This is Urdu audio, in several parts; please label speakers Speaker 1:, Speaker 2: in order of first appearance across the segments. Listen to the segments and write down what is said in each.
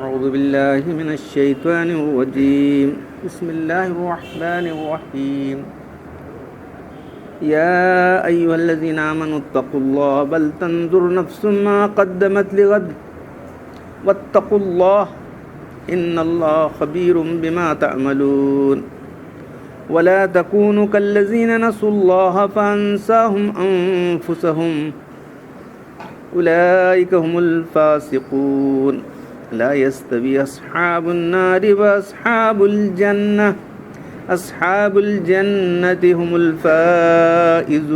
Speaker 1: أعوذ بالله من الشيطان الرجيم بسم الله الرحمن الرحيم يا أيها الذين آمنوا اتقوا الله بل تنظر نفس ما قدمت لغد واتقوا الله إن الله خبير بما تعملون ولا تكونوا كالذين نسوا الله فأنساهم أنفسهم أولئك هم الفاسقون لا يستوي أصحاب النار وأصحاب الجنة أصحاب الجنة هم الفائزون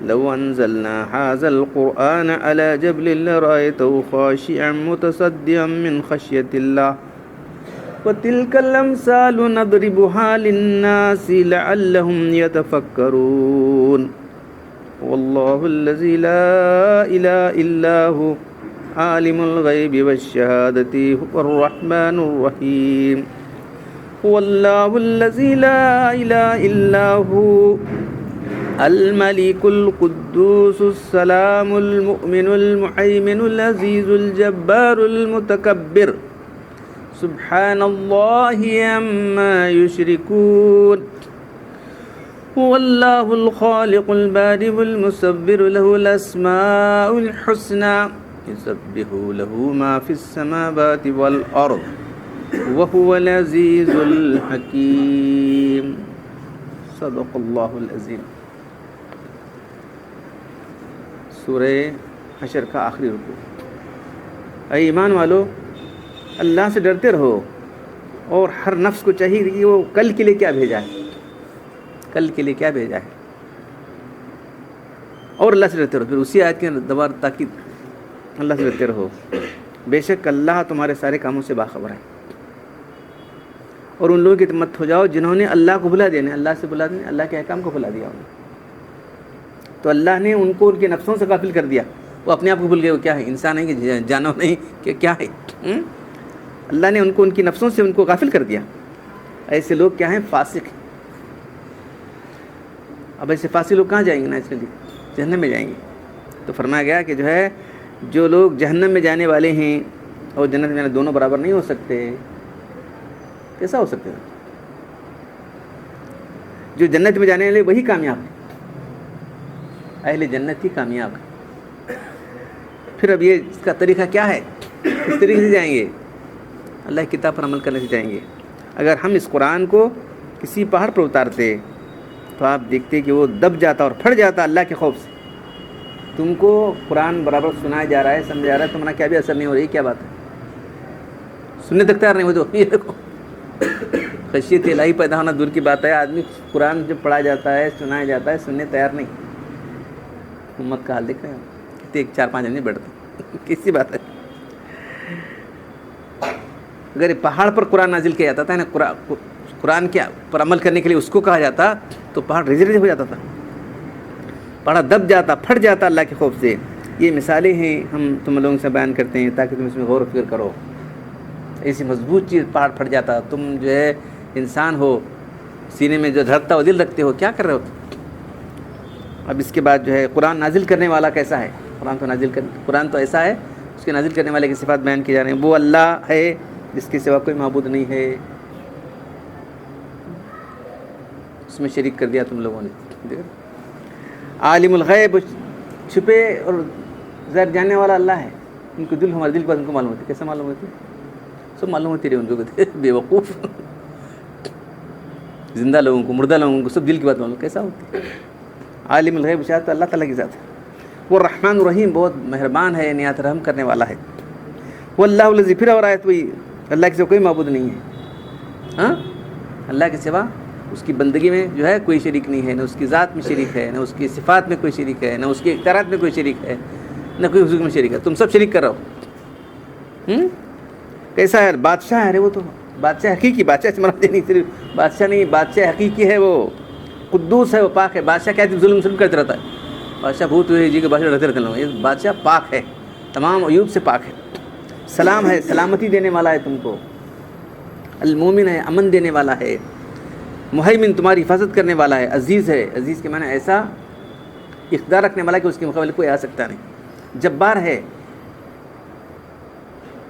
Speaker 1: لو أنزلنا هذا القرآن على جبل لرأيته خاشعا متصدعا من خشية الله وتلك الأمثال نضربها للناس لعلهم يتفكرون والله الذي لا إله إلا هو عالم الغيب والشهادة هو الرحمن الرحيم هو الله الذي لا إله إلا هو الملك القدوس السلام المؤمن المهيمن العزيز الجبار المتكبر سبحان الله عما يشركون هو الله الخالق البارئ المصور له الأسماء الحسنى يسبح له ما في السماوات والأرض وهو العزيز الحكيم صدق الله العظيم. سورہ حشر کا آخری رکوع. اے ایمان والو، اللہ سے ڈرتے رہو اور ہر نفس کو چاہیے کہ وہ کل کے لیے کیا بھیجا ہے، کل کے لیے کیا بھیجا ہے، اور اللہ سے ڈرتے رہو. پھر اسی آیت کے دوبارہ تاکید، اللہ سے ڈرتے رہو، بے شک اللہ تمہارے سارے کاموں سے باخبر ہے. اور ان لوگوں کی مت ہو جاؤ جنہوں نے اللہ کو بھلا دیا، اللہ سے بھلا دیا، اللہ کے احکام کو بھلا دیا انہیں. تو اللہ نے ان کو ان کے نفسوں سے غافل کر دیا، وہ اپنے آپ کو بھول گئے وہ کیا ہے، انسان ہے کہ جانور نہیں کہ کیا ہے. اللہ نے ان کو ان کی نفسوں سے ان کو غافل کر دیا. ایسے لوگ کیا ہیں، فاسق ہیں. اب ایسے فاسق لوگ کہاں جائیں گے؟ نیچرلی جہنم میں جائیں گے. تو فرمایا گیا کہ جو ہے جو لوگ جہنم میں جانے والے ہیں اور جنت میں جانے دونوں برابر نہیں ہو سکتے. کیسا ہو سکتے ہیں؟ جو جنت میں جانے والے وہی کامیاب ہیں، اہل جنت ہی کامیاب ہے. پھر اب یہ اس کا طریقہ کیا ہے، اس طریقے سے جائیں گے، اللہ کی کتاب پر عمل کرنے سے جائیں گے. اگر ہم اس قرآن کو کسی پہاڑ پر اتارتے تو آپ دیکھتے کہ وہ دب جاتا اور پھٹ جاتا اللہ کے خوف سے. تم کو قرآن برابر سنایا جا رہا ہے، سمجھا جا رہا ہے، تمہارا کیا بھی اثر نہیں ہو رہا. یہ کیا بات ہے، سننے تک تیار نہیں ہو. تو یہ دیکھو خشیت الہی پیدا ہونا دور کی بات ہے. آدمی قرآن جب پڑھا جاتا ہے، سنایا جاتا ہے، سننے تیار نہیں. امت کا حال دیکھ رہے ہیں، کتنے 4-5 نہیں بیٹھتے. کسی بات ہے. اگر پہاڑ پر قرآن نازل کیا جاتا تھا نا، قرآن کے پر عمل کرنے کے لیے اس کو کہا جاتا تو پہاڑ ریزے ریزے ہو جاتا تھا، پہاڑ دب جاتا، پھٹ جاتا اللہ کے خوف سے. یہ مثالیں ہیں ہم تم لوگوں سے بیان کرتے ہیں تاکہ تم اس میں غور و فکر کرو. ایسی مضبوط چیز پہاڑ پھٹ جاتا. تم جو ہے انسان ہو، سینے میں جو دھڑکتا ہو دل رکھتے ہو، کیا کر رہے ہو. اب اس کے بعد جو ہے قرآن نازل کرنے والا کیسا ہے. قرآن تو ایسا ہے، اس کے نازل کرنے والے کی صفات بیان کی جا رہی ہیں. وہ اللہ ہے جس کے سوا کوئی معبود نہیں ہے. اس میں شریک کر دیا تم لوگوں نے. عالم الغیب، چھپے اور ظاہر جاننے والا اللہ ہے. ان کو دل، ہمارے دل پر ان کو معلوم ہوتی. کیسے معلوم ہوتی؟ سب معلوم ہوتی رہی ان کو. بے وقوف زندہ لوگوں کو، مردہ لوگوں کو سب دل کی بات معلوم کیسا ہوتی. عالم الغیب شاید تو اللہ تعالیٰ کی ذات ہے. وہ الرحمن الرحیم، بہت مہربان ہے، نہایت رحم کرنے والا ہے. وہ اللہ الذی، پھر اور آیت وہی، اللہ کے سوا کوئی معبود نہیں ہے. ہاں، اللہ کے سوا اس کی بندگی میں جو ہے کوئی شریک نہیں ہے، نہ اس کی ذات میں شریک ہے، نہ اس کی صفات میں کوئی شریک ہے، نہ اس کے اختیارات میں کوئی شریک ہے، نہ کوئی حقوق میں شریک ہے. تم سب شریک کر رہو. کیسا ہے؟ بادشاہ ہے. وہ تو بادشاہ حقیقی، بادشاہ سے مراد نہیں صرف بادشاہ نہیں، بادشاہ حقیقی ہے. وہ قدوس ہے، وہ پاک ہے. بادشاہ کیا ظلم کرتے رہتا ہے. بادشاہ بھوت ہوئے جی کے بادشاہ رہتے رہتے ہیں. یہ بادشاہ پاک ہے، تمام عیوب سے پاک ہے. سلام ہے، سلامتی دینے والا ہے تم کو. المومن ہے، امن دینے والا ہے. مہیمن، تمہاری حفاظت کرنے والا ہے. عزیز ہے، عزیز کے معنی ایسا اقتدار رکھنے والا کہ اس کے مقابلے کوئی آ سکتا نہیں. جبار ہے،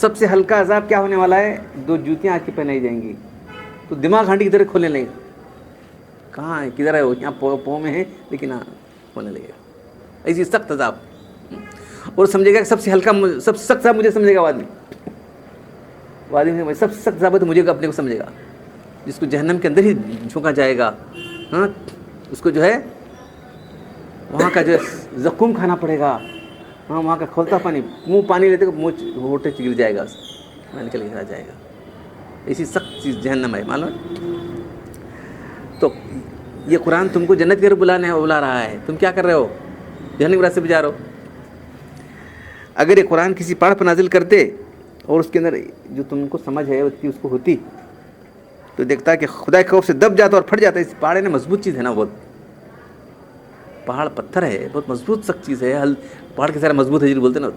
Speaker 1: سب سے ہلکا عذاب کیا ہونے والا ہے؟ 2 جوتیاں آنکھ کی پہنائی جائیں گی تو دماغ ہانڈی کی طرح کھولنے لگے گا. کہاں ہے، کدھر ہے وہ؟ یہاں پاؤں میں ہے لیکن ہونے لگے گا. ایسی سخت عذاب. اور سمجھے گا کہ سب سے ہلکا، سب سے سخت عذاب مجھے سمجھے گا آدمی. وہ آدمی سب سے سخت عذاب تو مجھے اپنے کو سمجھے گا، جس کو جہنم کے اندر ہی جھونکا جائے گا. ہاں، اس کو جو ہے وہاں کا جو زخم کھانا پڑے گا. ہاں، وہاں کا کھولتا پانی، منہ پانی لیتے منہ ہوٹے گر جائے گا، نکل کے آ جائے گا. ایسی سخت چیز جہنم ہے، معلوم ہے. تو یہ قرآن تم کو جنت کی طرف بلا رہا ہے، تم کیا کر رہے ہو؟ جہنم کے راستے پہ جا رہے ہو. اگر یہ قرآن کسی پہاڑ پر نازل کرتے اور اس کے اندر جو تم کو سمجھ ہے اتنی اس کو ہوتی تو دیکھتا کہ خدا کے خوف سے دب جاتا اور پھٹ جاتا. اس پہاڑ ہے نا، مضبوط چیز ہے نا، بہت پہاڑ پتھر ہے، بہت مضبوط سخت چیز ہے. پہاڑ کے سارا مضبوط ہے بولتے نا،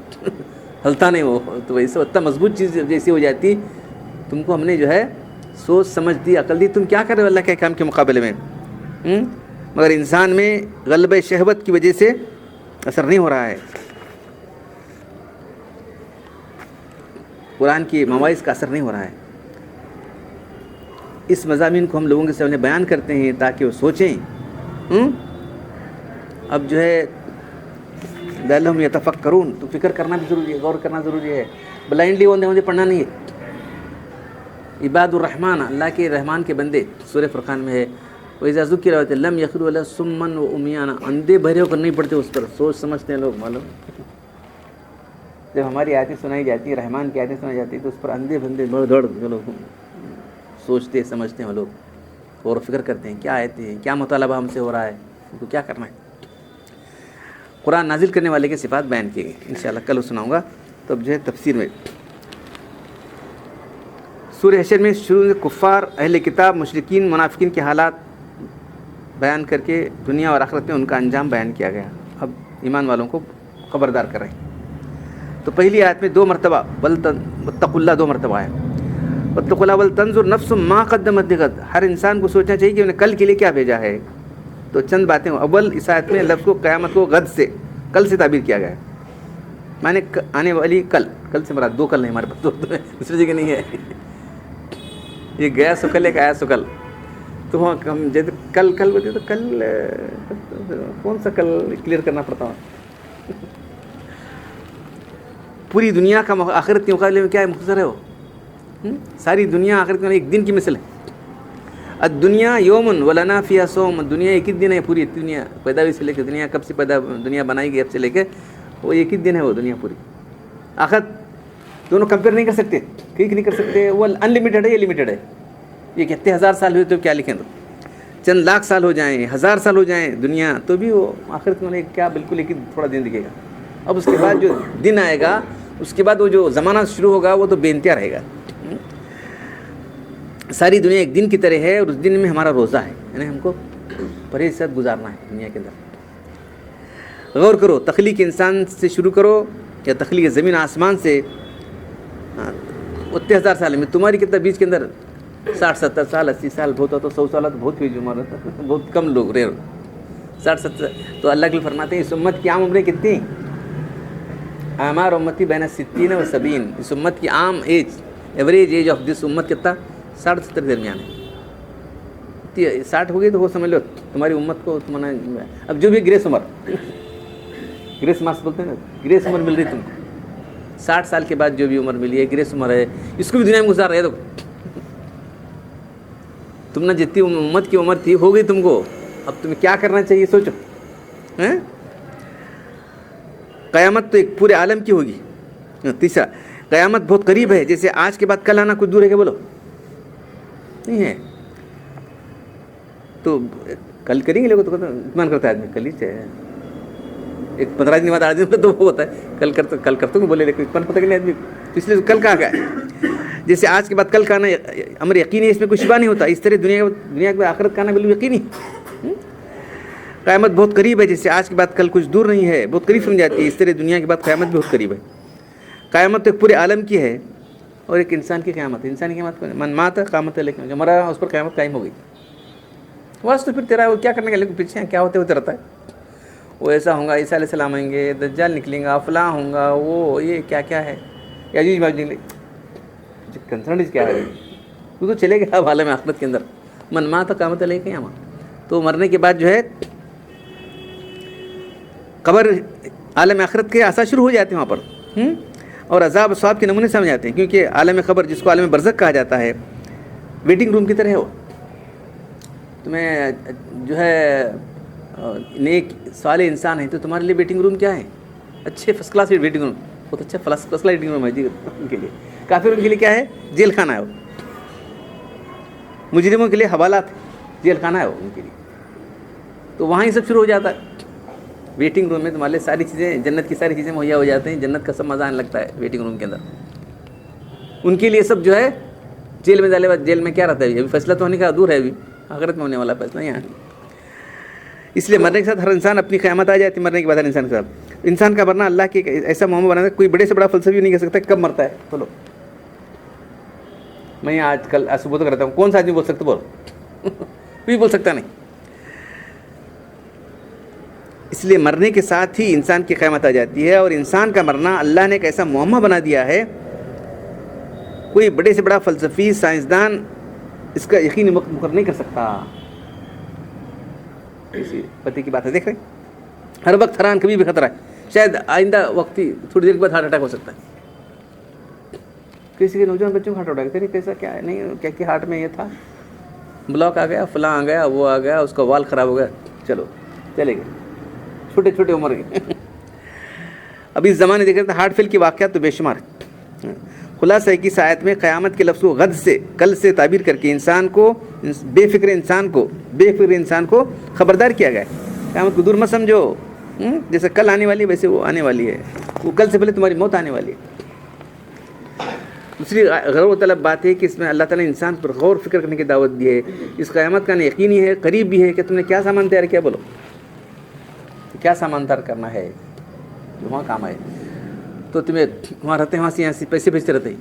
Speaker 1: ہلتا نہیں وہ. تو ویسے اتنا مضبوط چیز جیسی ہو جاتی. تم کو ہم نے جو ہے سوچ سمجھ دی، عقل دی، تم کیا کر رہے ہو اللہ کے کام کے مقابلے میں. مگر انسان میں غلبہ شہوت کی وجہ سے اثر نہیں ہو رہا ہے. قرآن کی مواعظ کا اثر نہیں ہو رہا ہے. اس مضامین کو ہم لوگوں کے سامنے بیان کرتے ہیں تاکہ وہ سوچیں. اب جو ہے لعلہم یتفکرون، تو فکر کرنا بھی ضروری ہے، غور کرنا ضروری ہے. بلائنڈلی اوندے پڑھنا نہیں ہے. عباد الرحمن، اللہ کے رحمان کے بندے، سورہ فرقان میں ہے وَإِذَا ذُكِّرَ لَمْ يَخِرُّوا عَلَيْهِ صُمًّا وَعُمْيَانًا. اندھے بہرے ہو کر نہیں پڑھتے اس پر، سوچ سمجھتے ہیں لوگ. معلوم جب ہماری آیتیں سنائی جاتی ہیں، رحمان کی آیتیں سنائی جاتی ہیں، تو اس پر اندھے بندے بڑھ دوڑ لوگ سوچتے سمجھتے ہیں. وہ لوگ اور فکر کرتے ہیں کیا آیتیں ہیں، کیا مطالبہ ہم سے ہو رہا ہے، ان کو کیا کرنا ہے. قرآن نازل کرنے والے کے صفات بیان کیے گئے، انشاءاللہ کل سناؤں گا. تو اب جو ہے تفسیر میں سورہ حشر میں شروع میں کفار، اہل کتاب، مشرکین، منافقین کے حالات بیان کر کے دنیا اور آخرت میں ان کا انجام بیان کیا گیا. اب ایمان والوں کو خبردار کر رہے ہیں. تو پہلی آیت میں 2 مرتبہ واتقوا اللہ 2 مرتبہ ہے. واتقوا اللہ ولتنظر نفس ما قدمت لغد. ہر انسان کو سوچنا چاہیے کہ انہیں کل کے لیے کیا بھیجا ہے. تو چند باتیں. اول اس آیت میں لفظ کو قیامت کو غد سے، کل سے تعبیر کیا گیا ہے. معنی آنے والی کل سے مراد 2 کل نہیں ہمارے پاس، دوسری جگہ نہیں ہے. یہ گیا سو کل، ایک آیا سو کل. تو ہم جیسے کل بولتے تو کل کون سا کل کلیئر کرنا پڑتا ہے. پوری دنیا کا آخرت کے مقابلے میں کیا ہے، مختصر ہے وہ. ساری دنیا آخرت میں ایک دن کی مثل ہے. الدنیا یومن ولنا فیہا صوم. دنیا ایک ہی دن ہے، پوری دنیا پیدائش سے لے کے دنیا کب سے دنیا بنائی گئی اب سے لے کے وہ ایک ہی دن ہے. وہ دنیا پوری آخرت دونوں کمپیئر نہیں کر سکتے، ٹھیک نہیں کر سکتے. وہ ان لمیٹڈ ہے، یہ لمیٹڈ ہے. یہ کہتے 1000 سال ہوئے تو کیا لکھیں، تو چند لاکھ سال ہو جائیں، 1000 سال ہو جائیں دنیا، تو بھی وہ آخرت میں کیا بالکل ایک تھوڑا دن دکھے گا. اب اس کے بعد جو دن آئے گا، اس کے بعد وہ جو زمانہ شروع ہوگا وہ تو بے انتہا رہے گا. ساری دنیا ایک دن کی طرح ہے اور اس دن میں ہمارا روزہ ہے، یعنی ہم کو پرہیز سے گزارنا ہے دنیا کے اندر. غور کرو، تخلیق انسان سے شروع کرو یا تخلیق زمین آسمان سے. اتنے 1000 سال میں تمہاری کتنا بیچ کے اندر 60-70 سال 80 سال بہت ہو تو 100 سال تو بہت ہوئی عمر ہوتا ہے، بہت کم لوگ رہے 60-70. تو اللہ کے فرماتے ہیں اس امت کی عام عمریں کتنی؟ اعمار امتی بین 60 و 70. اس امت کی عام age, average age of this امت کتنا؟ 60-70 کے درمیان ہے. 60 ہو گئی تو وہ سمجھ لو تمہاری امت کو تمہارا. اب جو بھی گریس عمر، گریس مارکس بولتے ہیں نا، گریس عمر مل رہی تم کو 60 سال کے بعد جو بھی عمر ملی ہے گریس عمر ہے، اس کو بھی دنیا میں گزار رہے. تو تم نے جتنی امت کی عمر تھی ہو گئی تم کو، اب تمہیں کیا کرنا چاہیے سوچو. قیامت تو ایک پورے عالم کی ہوگی. تیسرا، قیامت بہت قریب ہے، جیسے آج کے بعد کل آنا کچھ دور ہے کہ بولو نہیں ہے. تو کل کریں گے لوگوں تو اطمینان کرتا ہے آدمی، کل ہی چاہے ایک 15 دن بعد 8 دن تو وہ ہوتا ہے کل کرتا ہوں بولے، لیکن پتہ کہ نہیں آدمی. تو اس لیے کل کہاں کا ہے، جیسے آج کے بعد کل کا آنا امر یقینی ہے، اس میں کوئی شبہ نہیں ہوتا. اس طرح دنیا کے آخرت کا آنا بالکل یقینی. قیامت بہت قریب ہے، جیسے آج کے بعد کل کچھ دور نہیں ہے، بہت قریب سمجھ جاتی ہے. اس طرح دنیا کے بعد قیامت بہت قریب ہے. قیامت تو ایک پورے عالم کی ہے اور ایک انسان کی قیامت ہے. انسان کی قیامت من مات قیامت ہے، لیکن جو مرا اس پر قیامت قائم ہو گئی. بس تو پھر تیرا وہ کیا کرنے کا، لیکن پیچھے کیا ہوتے رہتا ہے. وہ ایسا ہوں گا، عیسیٰ علیہ السلام آئیں گے، دجال نکلیں گا، فلاں ہوں گا، وہ یہ کیا ہے. یاجوج ماجوج نکلے. کنسرن اس کیا ہے, تو چلے گیا اب عالم آخرت کے اندر, من مات قامت علیہ قیامہ. تو مرنے کے بعد جو ہے قبر عالم آخرت کے آثار شروع ہو جاتے ہیں وہاں پر, اور عذاب و ثواب کے نمونے سمجھ آتے ہیں, کیونکہ عالم قبر جس کو عالم برزخ کہا جاتا ہے ویٹنگ روم کی طرح ہے. وہ تمہیں جو ہے نیک صالح انسان ہے تو تمہارے لیے ویٹنگ روم کیا ہے, اچھے فرسٹ کلاس ویٹنگ روم, بہت اچھا فرسٹ کلاس ویٹنگ روم ہے جی ان کے لیے. کافروں کے لیے کیا ہے, جیل خانہ ہے وہ. مجرموں کے لیے حوالات, جیل خانہ ہے وہ ان کے لیے. تو وہاں ہی سب شروع ہو جاتا ہے. ویٹنگ روم میں تمہارے لیے ساری چیزیں, جنت کی ساری چیزیں مہیا ہو جاتی ہیں, جنت کا سب مزہ آنے لگتا ہے ویٹنگ روم کے اندر. ان کے لیے سب جو ہے جیل میں ڈالے, جیل میں کیا رہتا ہے ابھی فیصلہ تو ہونے کا دور ہے, ابھی آخرت میں ہونے والا فیصلہ یہاں. اس لیے مرنے کے ساتھ ہر انسان اپنی قیامت آ جاتی ہے. مرنے کے بعد ہر انسان کے ساتھ انسان کا مرنا اللہ کے ایسا معاملہ بنا ہے, کوئی بڑے سے بڑا فلسفی نہیں کہہ سکتا کب مرتا ہے. بولو, میں آج کل صبح تو کرتا ہوں, کون سا آدمی بول سکتا, بولو کوئی بول سکتا نہیں. اس لیے مرنے کے ساتھ ہی انسان کی قیامت آ جاتی ہے, اور انسان کا مرنا اللہ نے ایک ایسا معمہ بنا دیا ہے, کوئی بڑے سے بڑا فلسفی سائنسدان اس کا یقین مقرر نہیں کر سکتا. اسی پتے کی بات ہے, دیکھ رہے ہیں ہر وقت حیران, کبھی بھی خطرہ ہے, شاید آئندہ وقت ہی تھوڑی دیر کے بعد ہارٹ اٹیک ہو سکتا ہے. کسی کے نوجوان بچوں کو ہارٹ اٹیک, تیری کیسا کیا ہے, نہیں کیا کہ ہارٹ میں یہ تھا, بلاک آ گیا, فلاں آ گیا, وہ آ گیا, اس کا وال خراب ہو گیا, چلو چلے گئے, چھوٹے چھوٹے عمر کے. ابھی اس زمانے دیکھ رہے تھے ہارٹ فیل کے واقعات تو بے شمار. خلاصہ ہے کہ اس آیت میں قیامت کے لفظ کو غد سے, کل سے تعبیر کر کے انسان کو, بے فکر انسان کو خبردار کیا گیا ہے. قیامت کو دور مت سمجھو, جیسے کل آنے والی ویسے وہ آنے والی ہے, وہ کل سے پہلے تمہاری موت آنے والی ہے. دوسری غور و طلب بات ہے کہ اس میں اللہ تعالیٰ نے انسان پر غور فکر کرنے کی دعوت دی ہے. اس قیامت کا یقینی ہے, قریب بھی ہے, کہ تم نے کیا سامان تیار کیا, بولو کیا سامان تیار کرنا ہے جو وہاں کام آئے. تو تمہیں وہاں رہتے ہیں, وہاں سے یہاں سے پیسے بھیجتے رہتے ہیں,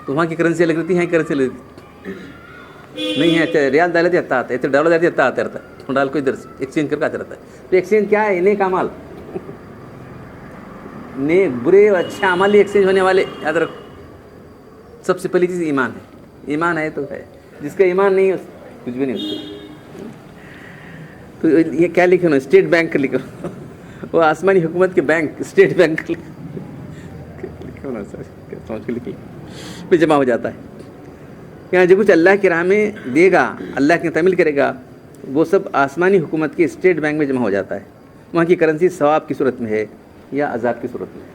Speaker 1: تو وہاں کی کرنسی الگ رہتی ہے, یہاں کی کرنسی لگتی نہیں ہے. ریال ڈالتے آتا ہے, ایسے ڈالر ڈالتے آتا رہتا ہے, ڈال کو ادھر سے ایکسچینج کر کے آتا رہتا ہے. تو ایکسچینج کیا ہے, نیک اعمال, نیک برے اور اچھے اعمال ایکسچینج ہونے والے. یاد رکھو سب سے پہلی چیز ایمان ہے. ایمان ہے تو ہے, جس کا ایمان نہیں ہے کچھ بھی نہیں اس کو. تو یہ کیا لکھو نا, اسٹیٹ بینک کا لکھو, وہ آسمانی حکومت کے بینک اسٹیٹ بینک کا لکھو نا سر, سمجھ کے لکھیں, پھر جمع ہو جاتا ہے. یہاں جو کچھ اللہ کی راہ میں دے گا, اللہ کی تعمیل کرے گا, وہ سب آسمانی حکومت کے اسٹیٹ بینک میں جمع ہو جاتا ہے. وہاں کی کرنسی ثواب کی صورت میں ہے یا عذاب کی صورت میں ہے.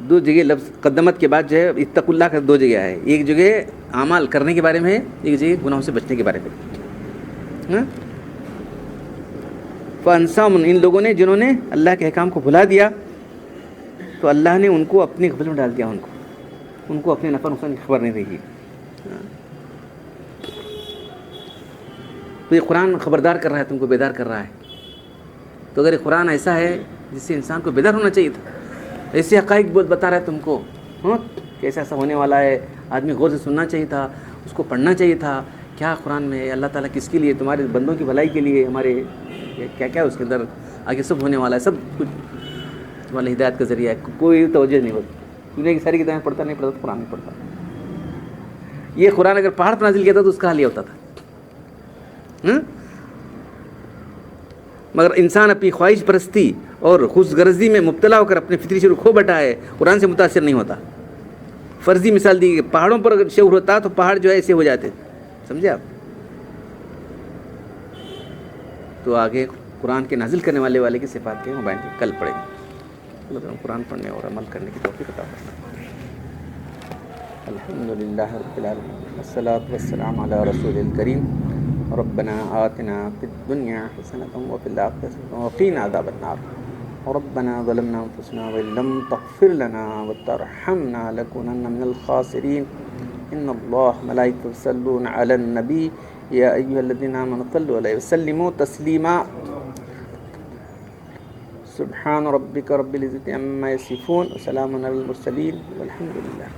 Speaker 1: دو جگہ لفظ قدمت کے بعد جو ہے اتقوا اللہ کا دو جگہ ہے. ایک جگہ اعمال کرنے کے بارے میں ہے, ایک جگہ گناہوں سے بچنے کے بارے میں. فانساہم, ان لوگوں نے جنہوں نے اللہ کے احکام کو بھلا دیا, تو اللہ نے ان کو اپنی غفلت میں ڈال دیا, ان کو اپنے نفع نقصان کی خبر نہیں رہی. تو یہ قرآن خبردار کر رہا ہے, تم کو بیدار کر رہا ہے. تو اگر یہ قرآن ایسا ہے جس سے انسان کو بیدار ہونا چاہیے تھا, ایسے حقائق بتا رہا ہے تم کو کہ ایسا ہونے والا ہے, آدمی غور سے سننا چاہیے تھا, اس کو پڑھنا چاہیے تھا. کیا قرآن میں ہے, اللہ تعالیٰ کس کے لیے, تمہارے بندوں کی بھلائی کے لیے, ہمارے کیا کیا اس کے اندر آگے سب ہونے والا ہے, سب کچھ تمہاری ہدایت کا ذریعہ ہے. کوئی توجہ نہیں ہوتی. دنیا کی ساری کتابیں پڑھتا نہیں پڑھتا, قرآن نہیں پڑھتا. یہ قرآن اگر پہاڑ پر نازل کیا تھا تو اس کا حال یہ ہوتا تھا. مگر انسان اپنی خواہش پرستی اور خود غرضی میں مبتلا ہو کر اپنے فطری شعور کھو بیٹھا ہے, قرآن سے متاثر نہیں ہوتا. فرضی مثال دی کہ پہاڑوں پر اگر شعور ہوتا تو پہاڑ جو ہے ایسے ہو جاتے, سمجھے آپ. تو آگے قرآن کے نازل کرنے والے کی صفات کے موبائل کل پڑھیں گے. قرآن پڑھنے اور عمل کرنے کی توفیق عطا فرمائے. الحمدللہ رب العالمین, والصلاۃ والسلام علی رسول الکریم. ربنا آتنا فی الدنیا حسنۃ وفی الآخرۃ حسنۃ وقنا عذاب النار. ربنا ظلمنا انفسنا وان لم تغفر لنا وترحمنا لنكونن من الخاسرین. ان اللہ ملائکۃ یصلون علی النبی یا ایھا الذین آمنوا صلوا علیہ وسلموا تسلیما. سبحان ربک رب العزۃ عما یصفون وسلام علی المرسلین والحمد للہ.